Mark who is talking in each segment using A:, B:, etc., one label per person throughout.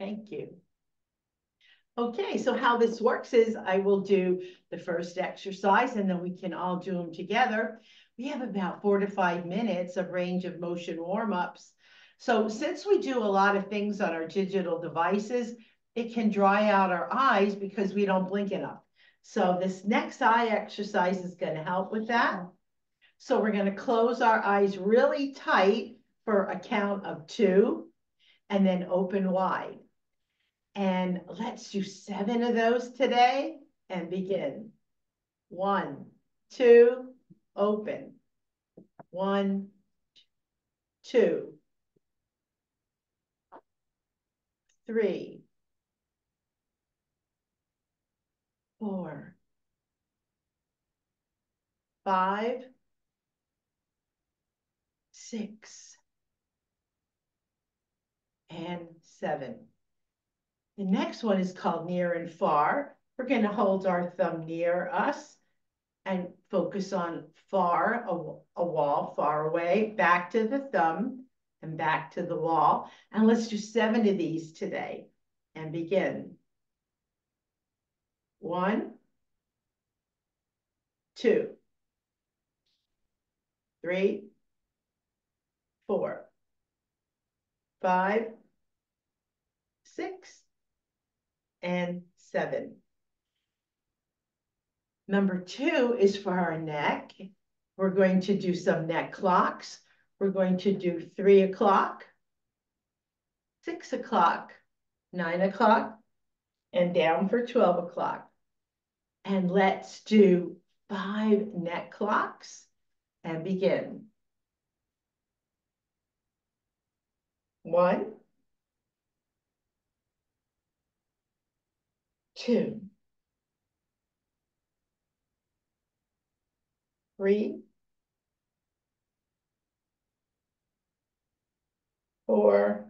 A: Thank you. Okay, so how this works is I will do the first exercise and then we can all do them together. We have about 4 to 5 minutes of range of motion warm-ups. So since we do a lot of things on our digital devices, it can dry out our eyes because we don't blink enough. So this next eye exercise is going to help with that. So we're going to close our eyes really tight for a count of 2 and then open wide. And let's do 7 of those today and begin. 1, 2, open. 1, 2, 3, 4, 5, 6, and 7. The next one is called near and far. We're going to hold our thumb near us and focus on far, a wall far away, back to the thumb and back to the wall. And let's do 7 of these today and begin. 1, 2, 3, 4, 5, 6, and 7. Number 2 is for our neck. We're going to do some neck clocks. We're going to do 3 o'clock, 6 o'clock, 9 o'clock, and down for 12 o'clock. And let's do 5 neck clocks and begin. 1, 2, 3, 4,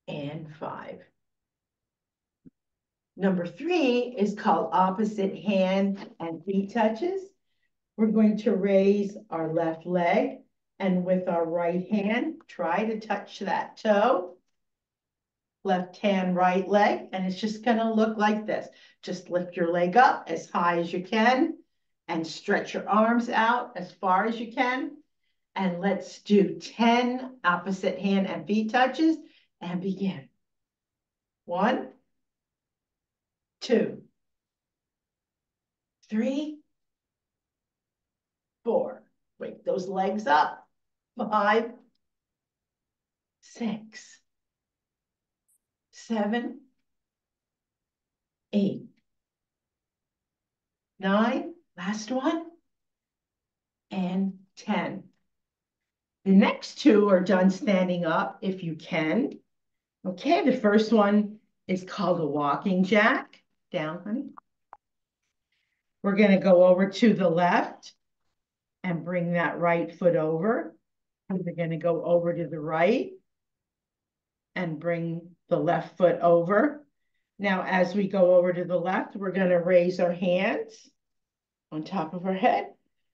A: and 5. Number 3 is called opposite hand and feet touches. We're going to raise our left leg and with our right hand, try to touch that toe. Left hand, right leg, and it's just going to look like this. Just lift your leg up as high as you can and stretch your arms out as far as you can. And let's do 10 opposite hand and feet touches and begin. 1, 2, 3, 4. Wake those legs up. 5, 6, 7, 8, 9, last one, and 10. The next 2 are done standing up if you can. Okay, the first one is called a walking jack. Down, honey. We're going to go over to the left and bring that right foot over. We're going to go over to the right and bring the left foot over. Now, as we go over to the left, we're going to raise our hands on top of our head.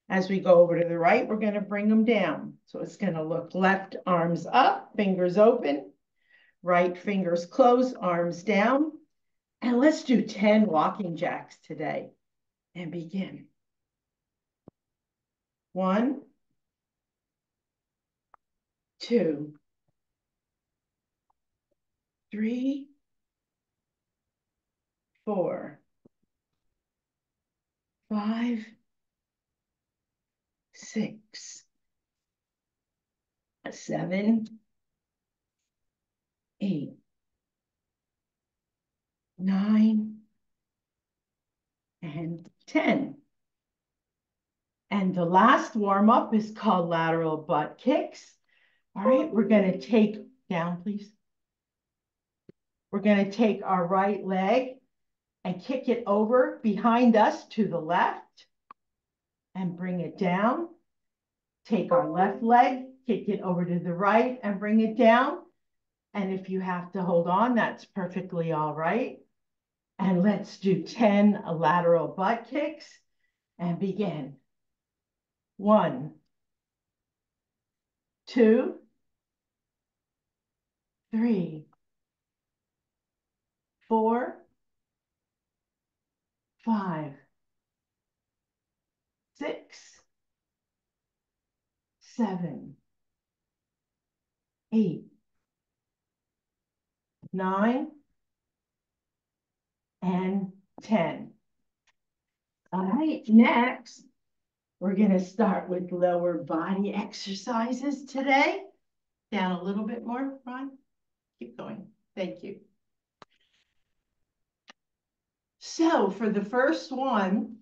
A: As we go over to the right, we're going to bring them down. So it's going to look left arms up, fingers open, right fingers closed, arms down. And let's do 10 walking jacks today and begin. 1, 2, 3, 4, 5, 6, 7, 8, 9, and 10. And the last warm-up is called lateral butt kicks. All right, we're going to take, down please. We're going to take our right leg and kick it over behind us to the left and bring it down. Take our left leg, kick it over to the right and bring it down. And if you have to hold on, that's perfectly all right. And let's do 10 lateral butt kicks and begin. 1, 2, 3, 4, 5, 6, 7, 8, 9, and 10. All right, next, we're going to start with lower body exercises today. Down a little bit more, Ron. Keep going. Thank you. So for the first one,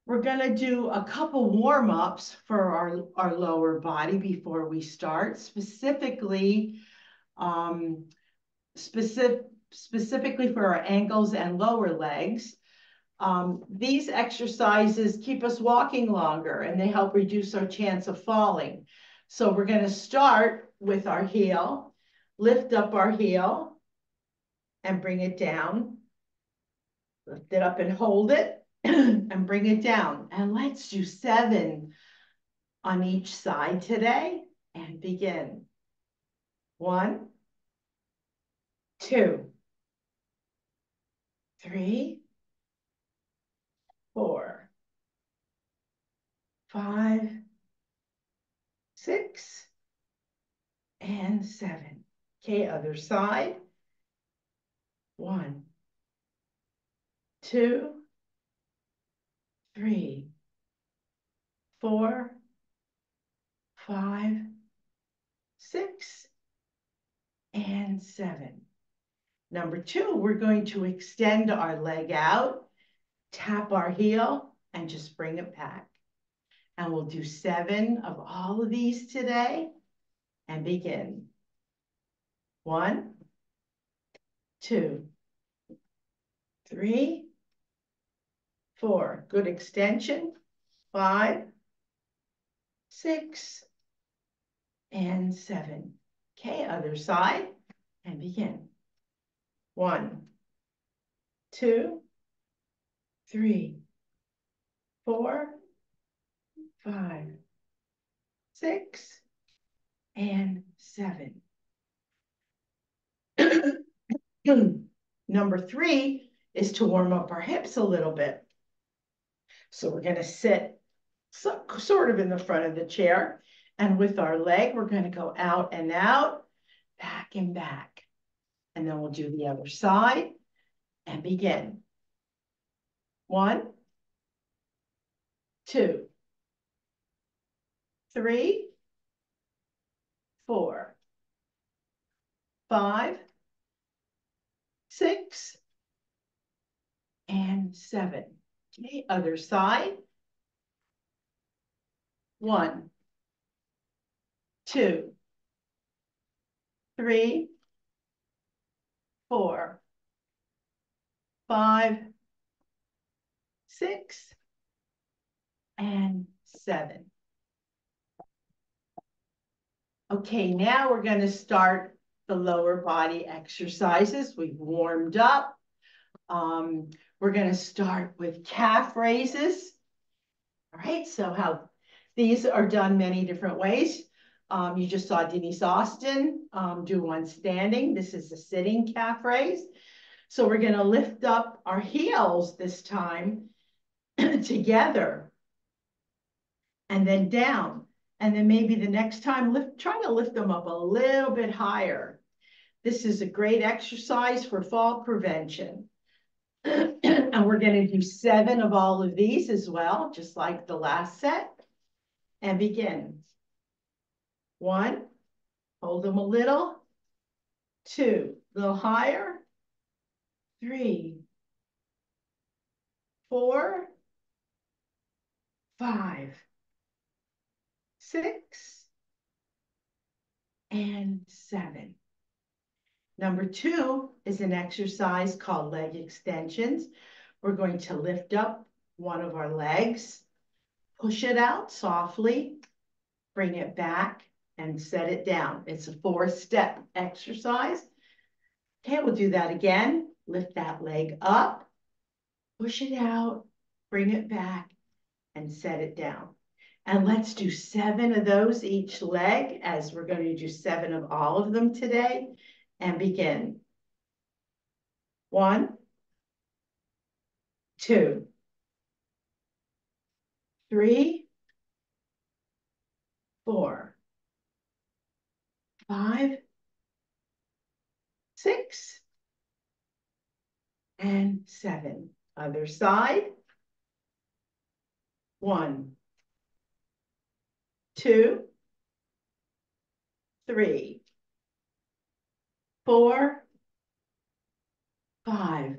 A: we're going to do a couple warm-ups for our lower body before we start, specifically for our ankles and lower legs. These exercises keep us walking longer and they help reduce our chance of falling. So we're going to start with our heel, lift up our heel and bring it down. Lift it up and hold it and bring it down. And let's do 7 on each side today and begin. 1, 2, 3, 4, 5, 6, and 7. Okay, other side. 1, 2, 3, 4, 5, 6, and 7. Number 2, we're going to extend our leg out, tap our heel, and just bring it back. And we'll do 7 of all of these today and begin. 1, 2, 3, 4. Good extension. 5, 6, and 7. Okay, other side and begin. 1, 2, 3, 4, 5, 6, and 7. Number 3 is to warm up our hips a little bit. So we're going to sit sort of in the front of the chair. And with our leg, we're going to go out and out, back and back. And then we'll do the other side and begin. 1, 2, 3, 4, 5, 6, and 7. Okay, other side. 1, 2, 3, 4, 5, 6, and 7. Okay, now we're going to start the lower body exercises. We've warmed up. We're going to start with calf raises. All right, so how these are done many different ways. You just saw Denise Austin do one standing. This is a sitting calf raise. So we're going to lift up our heels this time together and then down. And then maybe the next time, try to lift them up a little bit higher. This is a great exercise for fall prevention. And we're going to do 7 of all of these as well, just like the last set. And begin. 1, hold them a little. 2, a little higher. 3, 4, 5, 6, and 7. Number 2 is an exercise called leg extensions. We're going to lift up one of our legs, push it out softly, bring it back, and set it down. It's a 4-step exercise. Okay, we'll do that again. Lift that leg up, push it out, bring it back, and set it down. And let's do 7 of those each leg, as we're going to do 7 of all of them today. and begin. 1, 2, 3, 4, 5, 6, and 7. Other side. 1, 2, 3, 4, 5,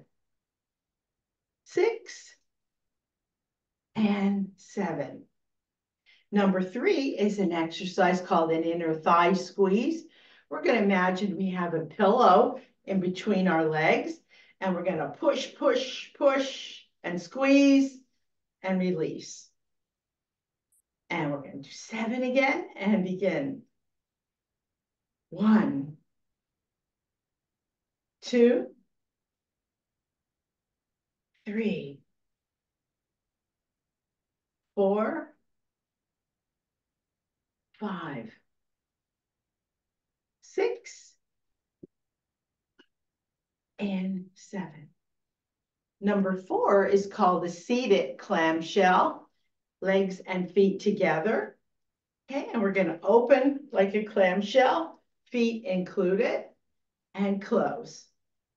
A: 6, and 7. Number 3 is an exercise called an inner thigh squeeze. We're going to imagine we have a pillow in between our legs, and we're going to push, push, push, and squeeze and release. And we're going to do 7 again and begin. 1, 2, 3, 4, 5, 6, and 7. Number 4 is called the seated clamshell, legs and feet together. Okay, and we're going to open like a clamshell, feet included, and close.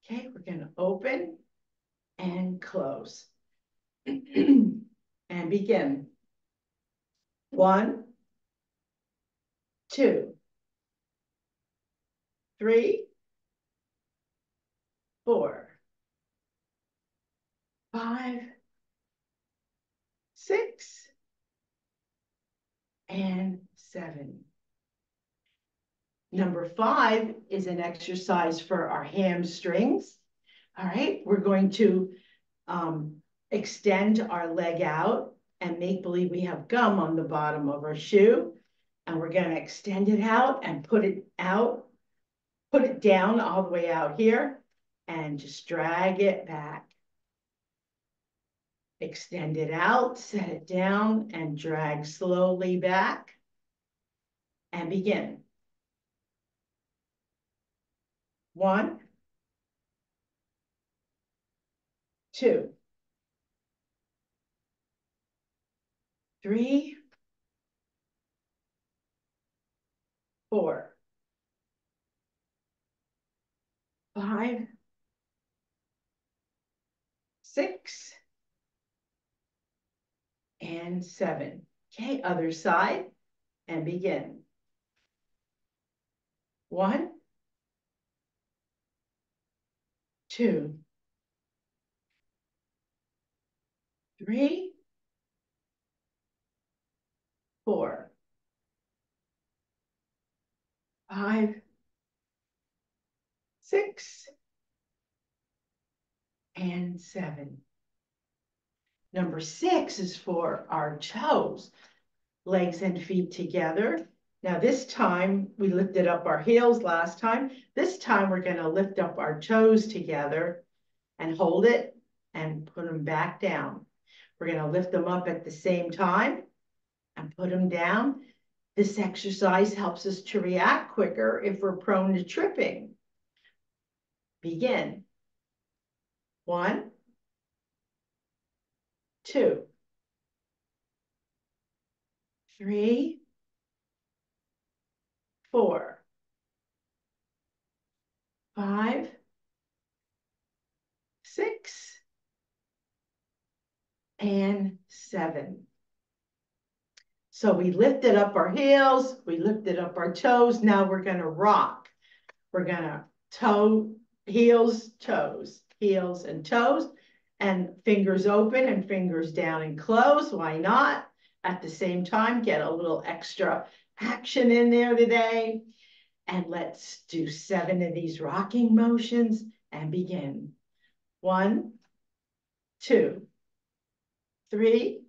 A: Okay, we're going to open and close. And begin. 1, 2, 3, 4, 5, 6, and 7. Number 5 is an exercise for our hamstrings. All right, we're going to extend our leg out and make believe we have gum on the bottom of our shoe. And we're going to extend it out and put it out, put it down all the way out here, and just drag it back. Extend it out, set it down, and drag slowly back. And begin. 1, 2, 3, 4, 5, 6, and 7. Okay, other side, and begin. 1, 2, 3, 4, 5, 6, and 7. Number 6 is for our toes, legs and feet together. Now this time, we lifted up our heels last time. This time we're going to lift up our toes together and hold it and put them back down. We're going to lift them up at the same time and put them down. This exercise helps us to react quicker if we're prone to tripping. Begin. 1, 2, 3, 4, 5, 6, and 7. So we lifted up our heels, we lifted up our toes. Now we're going to rock. We're going to toe, heels, toes, heels and toes, and fingers open and fingers down and close. Why not? At the same time, get a little extra action in there today. And let's do 7 of these rocking motions and begin. 1, 2, 3,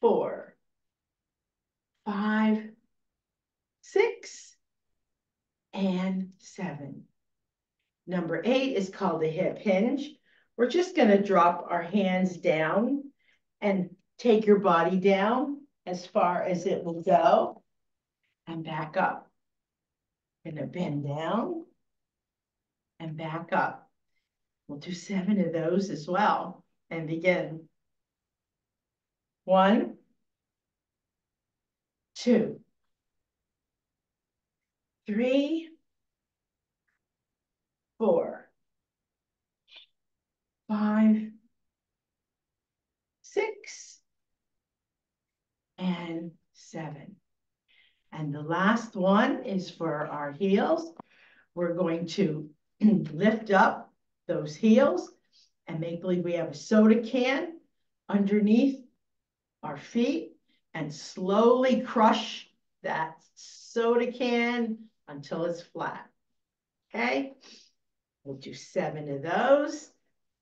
A: 4, 5, 6, and 7. Number 8 is called the hip hinge. We're just going to drop our hands down and take your body down as far as it will go and back up. Going to bend down and back up. We'll do 7 of those as well and begin. 1, 2, 3, 4, 5, 6, and 7. And the last one is for our heels. We're going to lift up those heels and make believe we have a soda can underneath our feet and slowly crush that soda can until it's flat. Okay? We'll do 7 of those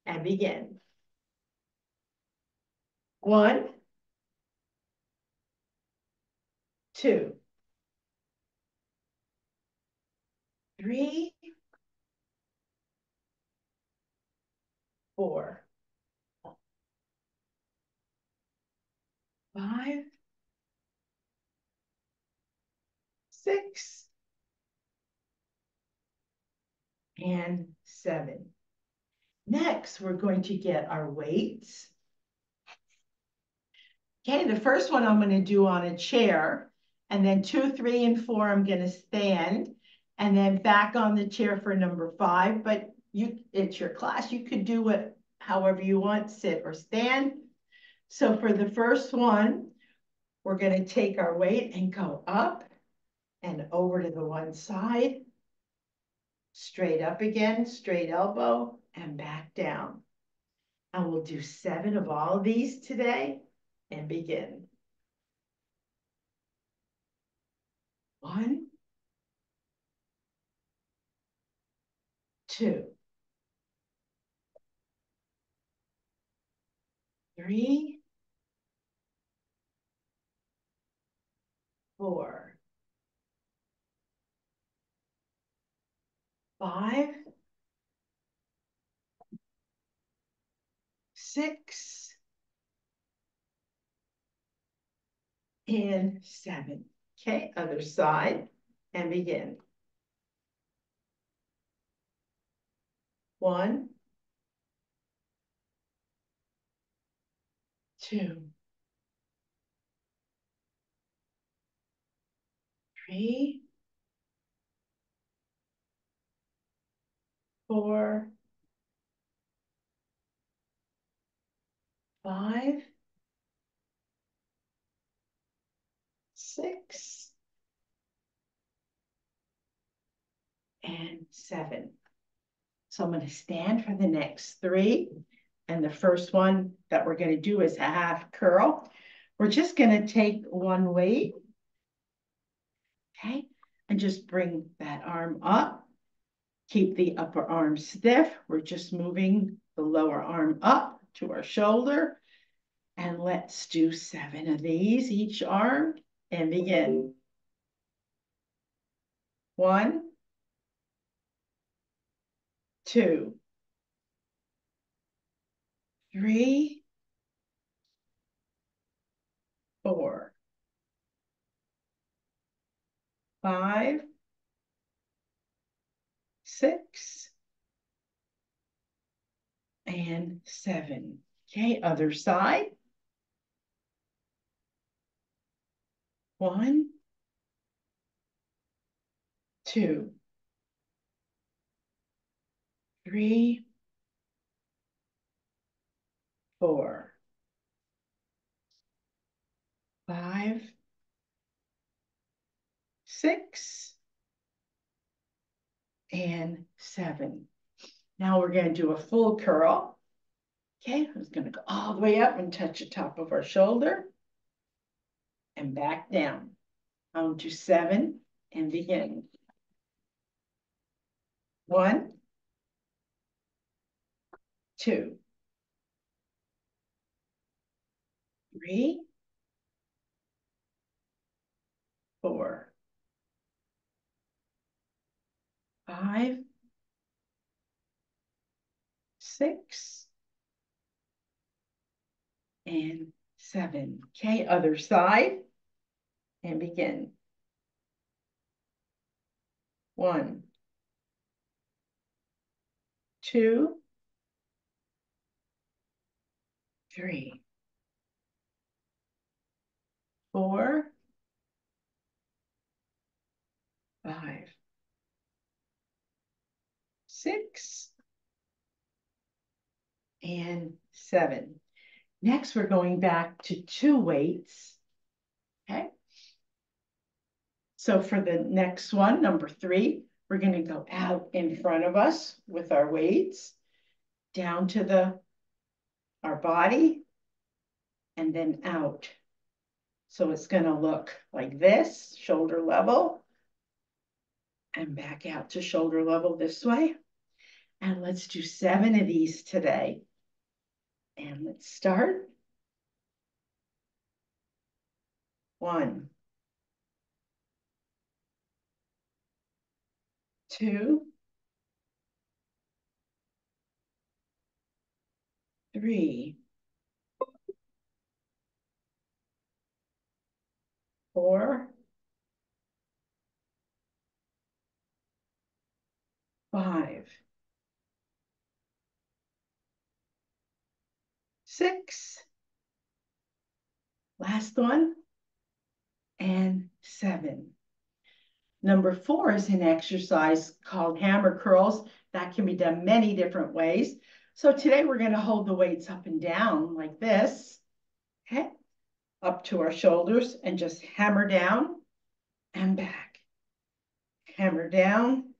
A: and begin. 1, 2, 3, 4, 5, 6, and 7. Next, we're going to get our weights. Okay, the first one I'm going to do on a chair, and then 2, 3, and 4, I'm going to stand, and then back on the chair for number 5. But it's your class. You could do it however you want, sit or stand. So for the first one, we're going to take our weight and go up and over to the one side, straight up again, straight elbow, and back down. And we'll do 7 of all of these today and begin. 1, 2, 3, 4, 5, 6, and 7. Okay, other side and begin. 1, 2, 3, 4, 5, 6, and 7. So I'm going to stand for the next 3. And the first one that we're going to do is a half curl. We're just going to take one weight, okay, and just bring that arm up. Keep the upper arm stiff. We're just moving the lower arm up to our shoulder. And let's do 7 of these each arm and begin. 1, 2, 3, 4, 5, 6, and 7. Okay, other side. 1, 2, 3, 4, 5, 6, and 7. Now we're going to do a full curl. Okay, I'm going to go all the way up and touch the top of our shoulder and back down. I'll do 7 and begin. 1, 2, 3, 4, 5, 6, and 7. Okay, other side and begin. 1, 2, 3, 4, 5, 6, and 7. Next, we're going back to 2 weights. Okay. So for the next one, number 3, we're going to go out in front of us with our weights down to our body and then out. So it's going to look like this, shoulder level, and back out to shoulder level this way. And let's do 7 of these today. And let's start. 1, 2, 3, 4, 5, 6, last one, and 7. Number 4 is an exercise called hammer curls that can be done many different ways. So today we're going to hold the weights up and down like this, okay, up to our shoulders, and just hammer down and back. Hammer down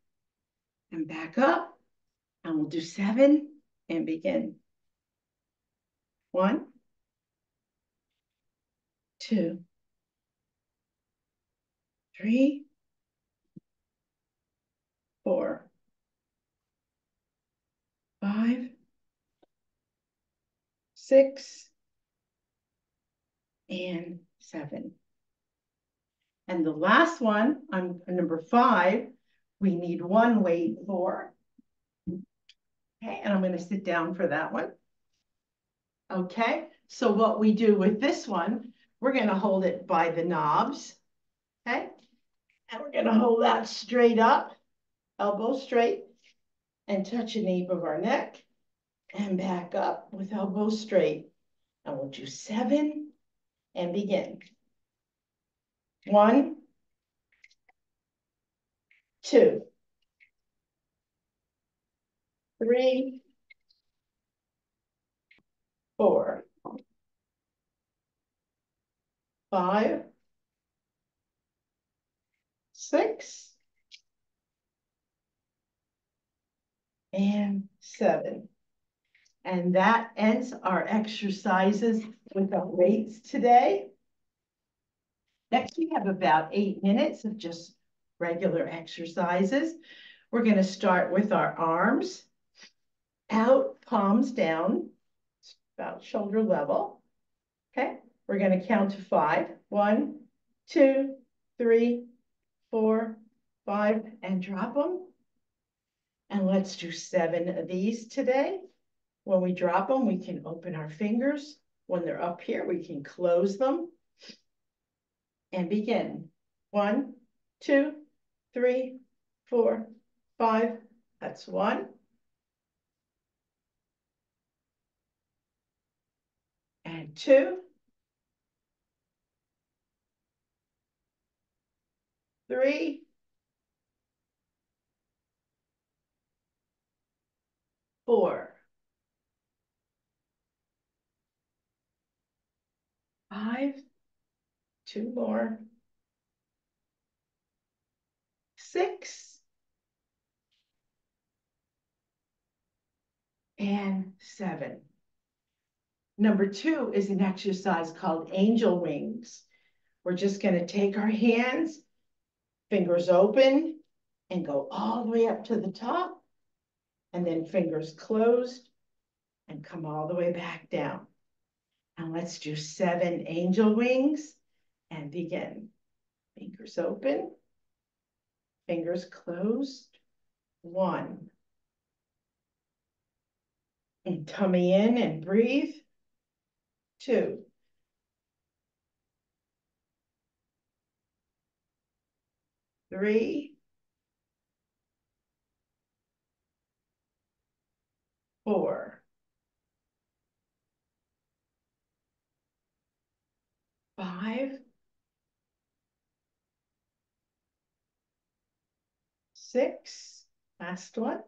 A: and back up, and we'll do 7 and begin. 1, 2, 3, 4, 5, 6, and 7. And the last one, on number 5, we need 1 weight for. Okay, and I'm going to sit down for that one. Okay, so what we do with this one, we're going to hold it by the knobs. Okay, and we're going to hold that straight up, elbow straight, and touch the nape of our neck, and back up with elbow straight. And we'll do 7 and begin. 1, 2, 3, 4, 5, 6, and 7. And that ends our exercises with our weights today. Next, we have about 8 minutes of just regular exercises. We're going to start with our arms out, palms down, about shoulder level. Okay, we're going to count to 5. 1, 2, 3, 4, 5, and drop them. And let's do 7 of these today. When we drop them, we can open our fingers. When they're up here, we can close them and begin. 1, 2, 3, 4, 5. That's 1. And 2, 3, 4, 5, 2 more, 6, and 7. Number 2 is an exercise called angel wings. We're just going to take our hands, fingers open, and go all the way up to the top, and then fingers closed, and come all the way back down. And let's do 7 angel wings and begin. Fingers open, fingers closed. 1. And tummy in and breathe. 2. 3. 4, 5, 6, last one,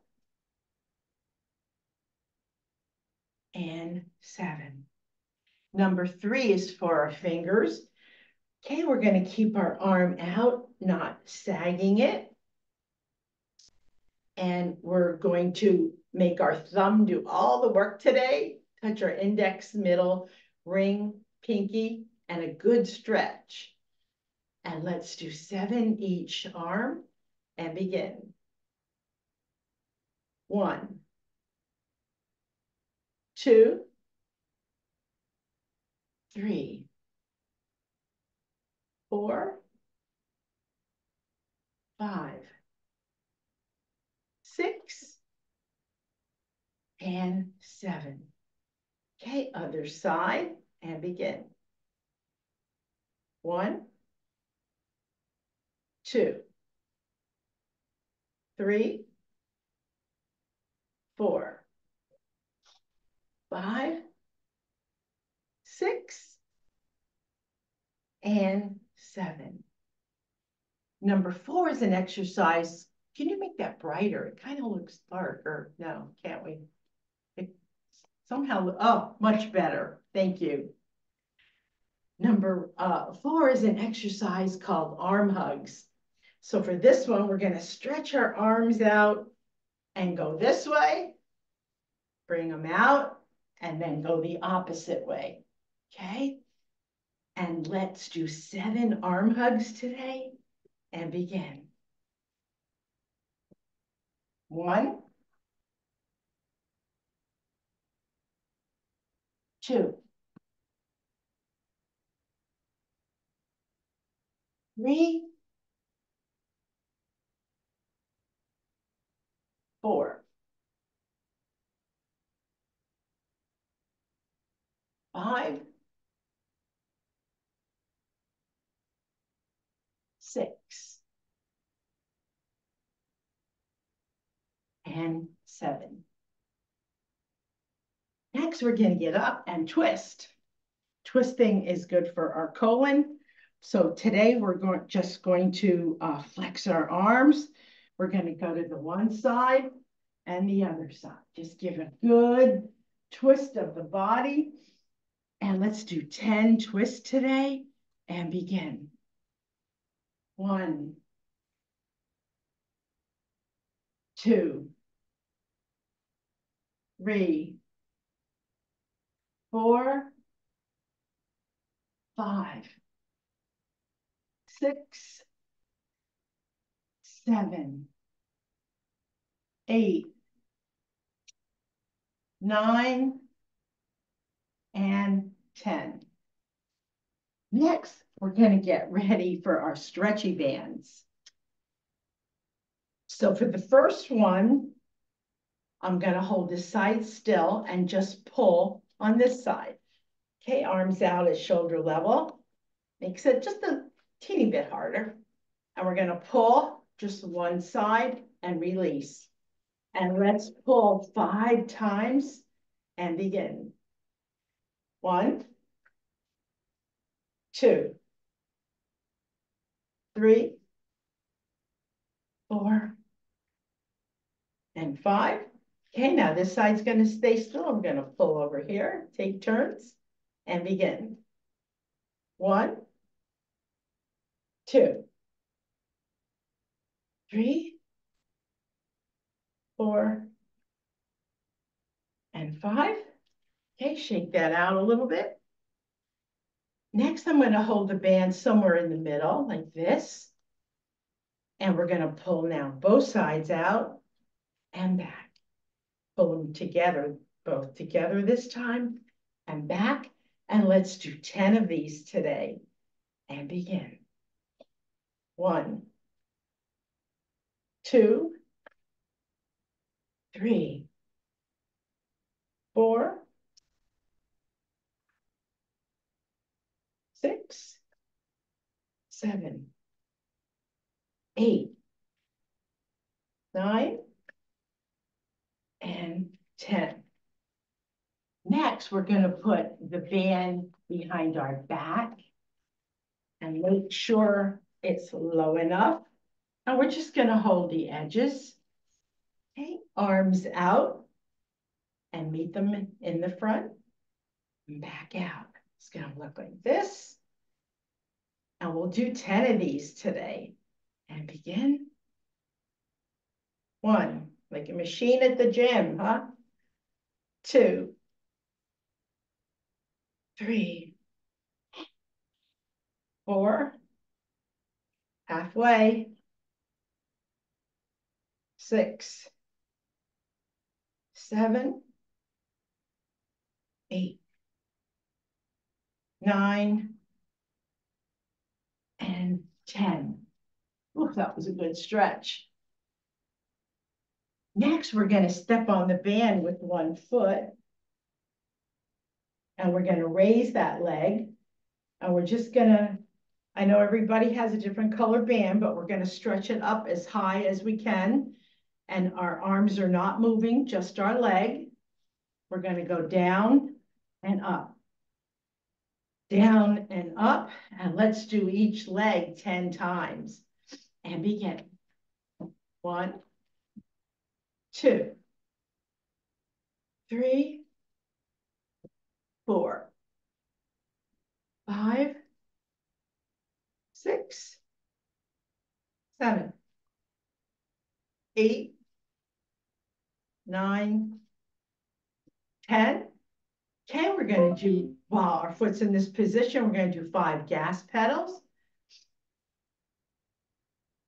A: and 7. Number 3 is for our fingers. Okay, we're going to keep our arm out, not sagging it. And we're going to make our thumb do all the work today. Touch our index, middle, ring, pinky, and a good stretch. And let's do 7 each arm and begin. 1, 2, 3, 4, 5, 6, and 7. Okay, other side and begin. 1, 2, 3, 4, 5, 6, and 7. Number 4 is an exercise. Can you make that brighter? It kind of looks dark, or no, can't we? It somehow, oh, much better. Thank you. Number 4 is an exercise called arm hugs. So for this one, we're going to stretch our arms out and go this way, bring them out, and then go the opposite way. Okay? And let's do 7 arm hugs today and begin. 1, 2, 3, 4, 5, 6, and 7. Next, we're going to get up and twist. Twisting is good for our colon. So today we're just going to flex our arms. We're going to go to the one side and the other side. Just give a good twist of the body. And let's do 10 twists today and begin. 1, 2, 3, 4, 5, 6, 7, 8, 9, and 10. Next, we're going to get ready for our stretchy bands. So for the first one, I'm going to hold this side still and just pull on this side. Okay, arms out at shoulder level. Makes it just a teeny bit harder. And we're going to pull just one side and release. And let's pull 5 times and begin. 1, 2, 3, 4, and 5. Okay, now this side's going to stay still. I'm going to pull over here, take turns, and begin. 1, 2, 3, 4, and 5. Okay, shake that out a little bit. Next, I'm going to hold the band somewhere in the middle, like this. And we're going to pull now both sides out and back. Pull them together, both together this time, and back. And let's do 10 of these today. And begin. 1, 2, 3, 4, 6, 7, 8, 9, and 10. Next, we're going to put the band behind our back and make sure it's low enough. And we're just going to hold the edges. Okay, arms out and meet them in the front and back out. It's going to look like this. And we'll do 10 of these today. And begin. 1, like a machine at the gym, huh? 2, 3, 4, halfway, 6, 7, 8, 9, and 10. Ooh, that was a good stretch. Next, we're going to step on the band with one foot. And we're going to raise that leg. And we're just going to, I know everybody has a different color band, but we're going to stretch it up as high as we can. And our arms are not moving, just our leg. We're going to go down and up. Down and up. And let's do each leg 10 times. And begin. 1, 2, 3, 4, 5, 6, 7, 8, 9, 10. Okay, we're going to do, while our foot's in this position, we're going to do 5 gas pedals.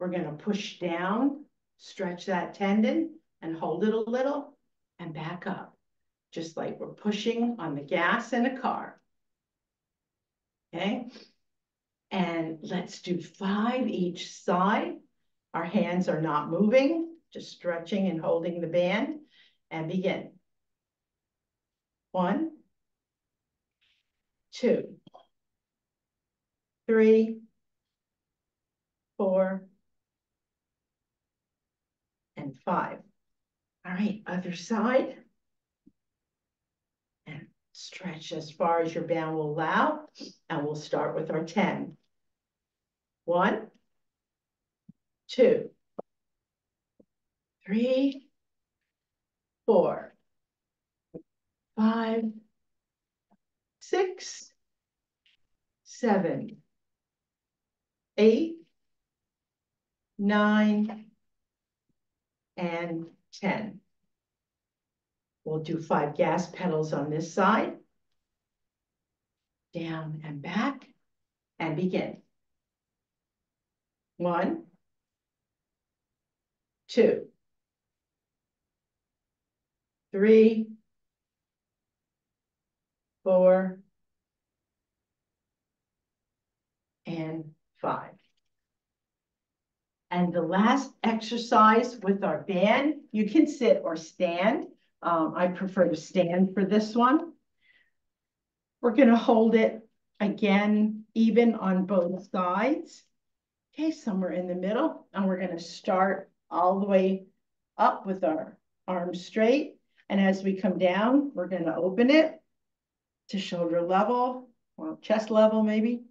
A: We're going to push down, stretch that tendon, and hold it a little, and back up, just like we're pushing on the gas in a car. Okay, and let's do 5 each side. Our hands are not moving, just stretching and holding the band, and begin. 1, 2, 3, 4, and 5. All right, other side. And stretch as far as your band will allow. And we'll start with our 10. 1, 2, 3, 4, 5, 6, 7, 8, 9, and 10. We'll do 5 gas pedals on this side. Down and back, and begin. 1, 2, 3, 4, and 5. And the last exercise with our band, you can sit or stand. I prefer to stand for this one. We're going to hold it again, even on both sides. Okay, somewhere in the middle. And we're going to start all the way up with our arms straight. And as we come down, we're going to open it to shoulder level, or chest level maybe,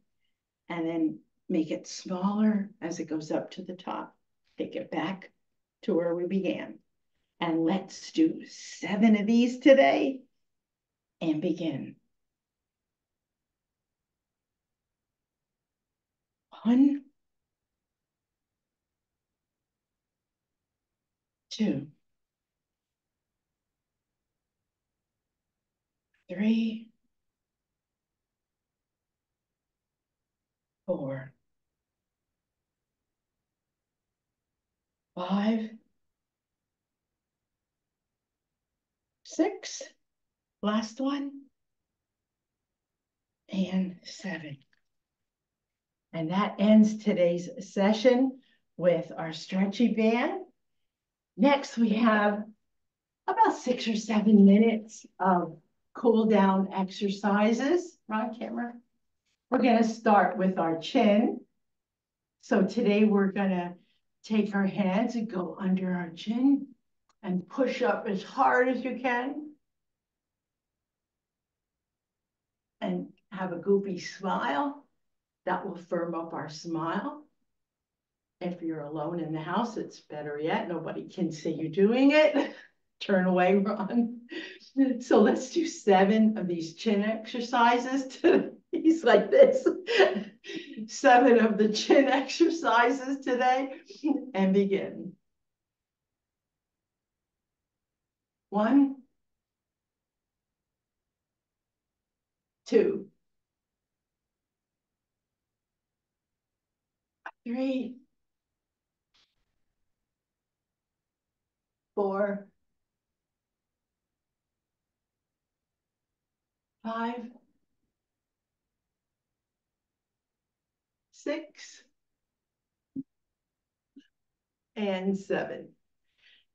A: and then make it smaller as it goes up to the top. Take it back to where we began. And let's do 7 of these today and begin. 1, 2, 3, 4, 5, 6, last one, and 7. And that ends today's session with our stretchy band. Next, we have about 6 or 7 minutes of cool down exercises. Right, camera? We're going to start with our chin. So today we're going to take our hands and go under our chin and push up as hard as you can. and have a goofy smile. That will firm up our smile. If you're alone in the house, it's better yet. Nobody can see you doing it. Turn away, run. So let's do 7 of these chin exercises. He's like this. 7 of the chin exercises today, and begin. 1, 2, 3, 4, 5, 6, and 7.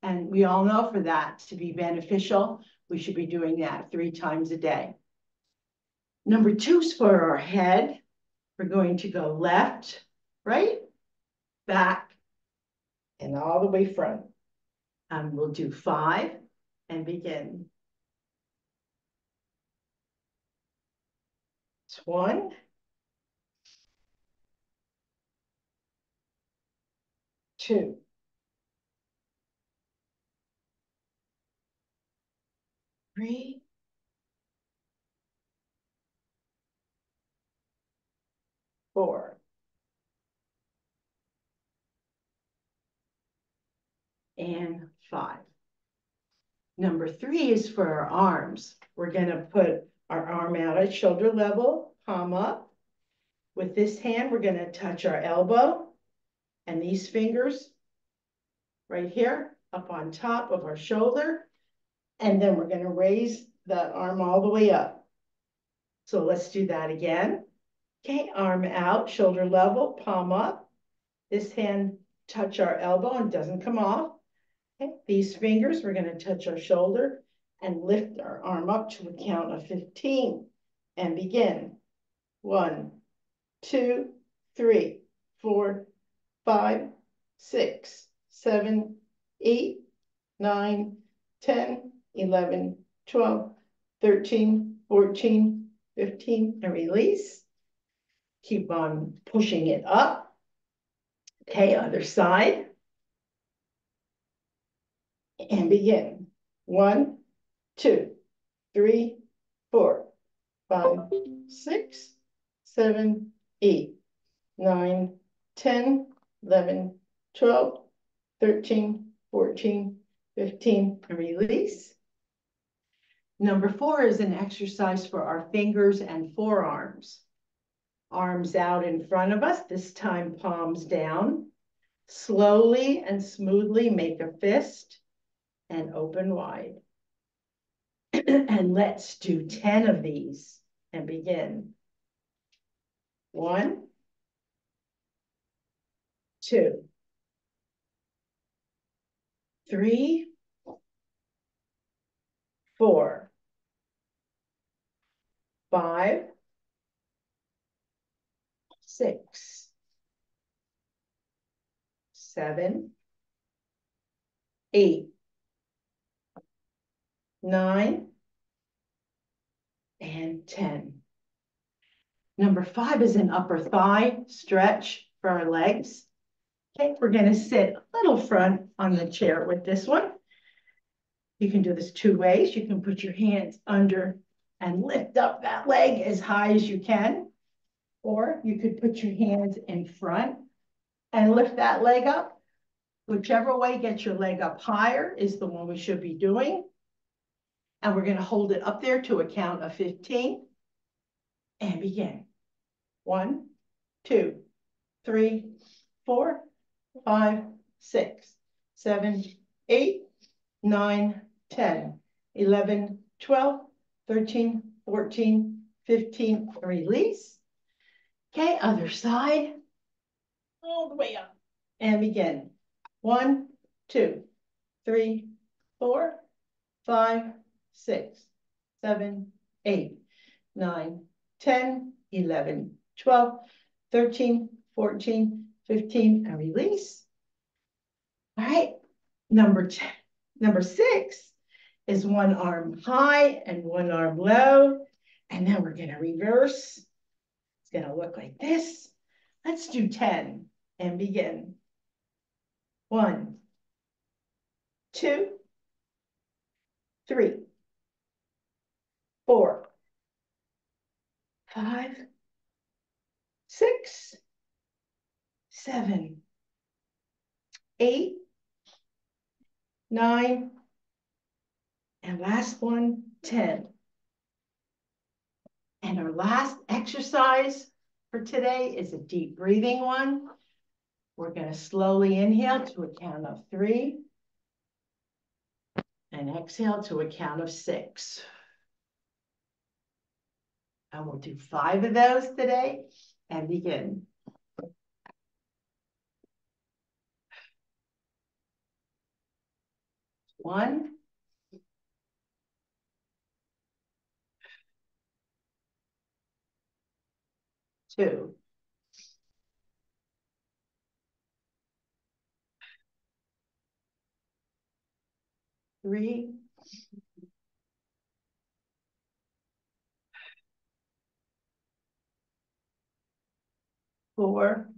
A: And we all know for that to be beneficial, we should be doing that 3 times a day. Number 2 is for our head. We're going to go left, right, back, and all the way front. And we'll do 5 and begin. 1, 2, 3, 4, and 5. Number 3 is for our arms. We're going to put our arm out at shoulder level, palm up. With this hand, we're going to touch our elbow and these fingers right here up on top of our shoulder. And then we're going to raise that arm all the way up. So let's do that again. Okay, arm out, shoulder level, palm up. This hand touch our elbow and doesn't come off. Okay, these fingers, we're going to touch our shoulder and lift our arm up to a count of 15 and begin. 1, 2, 3, 4, 5, 6, 7, 8, 9, 10, 11, 12, 13, 14, 15, and release. Keep on pushing it up. Okay, other side. And begin. 1, 2, 3, 4, 5, 6, 7, 8, 9, 10, 11, 12, 13, 14, 15, and release. Number 4 is an exercise for our fingers and forearms. Arms out in front of us, this time palms down. Slowly and smoothly make a fist and open wide. And let's do 10 of these and begin. 1, 2, 3, 4, 5, 6, 7, 8, 9, and 10. Number 5 is an upper thigh stretch for our legs. Okay, we're going to sit a little front on the chair with this one. You can do this 2 ways. You can put your hands under and lift up that leg as high as you can. Or you could put your hands in front and lift that leg up. Whichever way gets your leg up higher is the one we should be doing. And we're going to hold it up there to a count of 15 and begin. 1, 2, 3, 4, 5, 6, 7, 8, 9, 10, 11, 12, 13, 14, 15, release. Okay, other side, all the way up and begin. 1, 2, 3, 4, 5, 6, 7, 8, 9, 10, 11, 12, 13, 14, 15, and release. All right, number 6 is one arm high and one arm low. And then we're gonna reverse. It's gonna look like this. Let's do 10 and begin. 1, 2, 3, 4, 5, 6, 7, 8, 9, and last one, 10. And our last exercise for today is a deep breathing one. We're going to slowly inhale to a count of 3 and exhale to a count of 6. And we'll do 5 of those today and begin. 1, 2, 3, 4,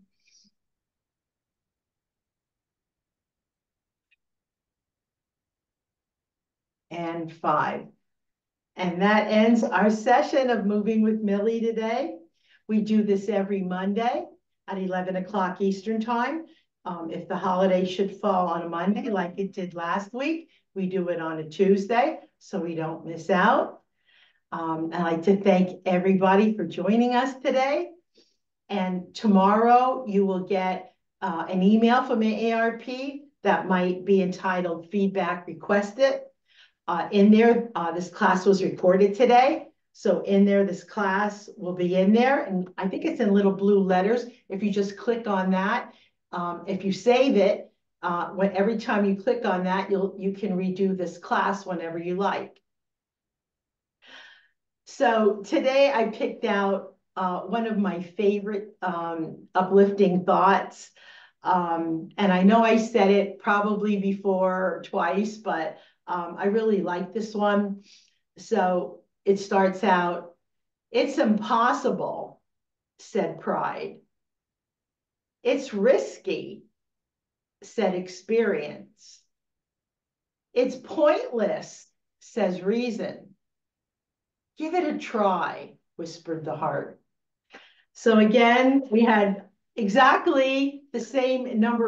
A: and 5. And that ends our session of Moving with Millie today. We do this every Monday at 11 o'clock Eastern time. If the holiday should fall on a Monday like it did last week, we do it on a Tuesday so we don't miss out. I'd like to thank everybody for joining us today. And tomorrow you will get an email from AARP that might be entitled Feedback Requested. In there, this class was recorded today. So in there, this class will be in there. And I think it's in little blue letters. If you just click on that, if you save it, every time you click on that, you can redo this class whenever you like. So today I picked out one of my favorite uplifting thoughts. And I know I said it probably before twice, but I really like this one. So it starts out, "It's impossible," said pride. "It's risky," said experience. "It's pointless," says reason. "Give it a try," whispered the heart. So again, we had exactly the same number